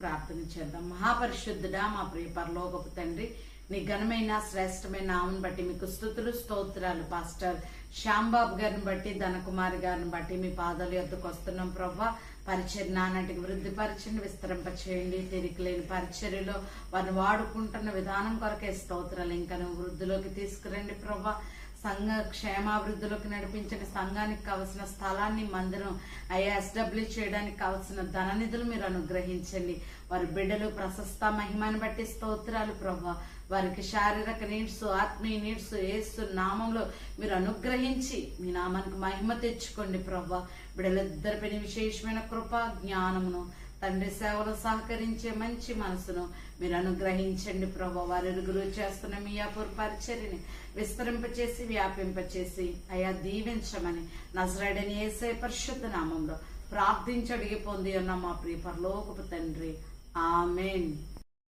ప్రార్థన చేద్దాం. మహాపరిశుద్ధుడా, మా ప్రియ పరలోకపు తండ్రి, నీ ఘనమైన శ్రేష్టమైన నామను బట్టి మీకు స్తుతులు స్తోత్రాలు. పాస్టర్ శ్యాంబాబు గారిని బట్టి, ధనకుమారి గారిని బట్టి మీ పాదాల యొద్దకు వస్తున్నాం ప్రభా. పరిచర్య నానాటికి వృద్ధిపరచండి, విస్తరింపచేయండి. తిరిగిలేని పరిచర్యలో వారిని వాడుకుంటున్న విధానం కొరకే స్తోత్రాలు. ఇంకా వృద్ధిలోకి తీసుకురండి ప్రభా. సంఘ క్షేమాభివృద్ధిలోకి నడిపించండి. సంఘానికి కావలసిన స్థలాన్ని, మందిరం ఎస్డబ్ల్యూ చేయడానికి కావలసిన ధననిధులు మీరు అనుగ్రహించండి. వారి బిడ్డలు ప్రశస్త మహిమని బట్టి స్తోత్రాలు ప్రభా. వారికి శారీరక నీడ్స్, ఆత్మీయ నీడ్స్ యేసు నామంలో మీరు అనుగ్రహించి మీ నామానికి మహిమ తెచ్చుకోండి ప్రభా. బిడ్డలిద్దరిపైన విశేషమైన కృప, జ్ఞానమును, తండ్రి సేవలు సహకరించే మంచి మనసును మీరు అనుగ్రహించండి ప్రభా. వారిరుగురు చేస్తున్న మీ అపూర్వ పరిచర్యని విస్తరింపచేసి, వ్యాపింపచేసి అయా దీవించమని నజరేయుడైన యేసయ్య పరిశుద్ధ నామంలో ప్రార్థించి అడిగి పొంది ఉన్న మా ప్రియ పరలోకపు తండ్రి, ఆమేన్.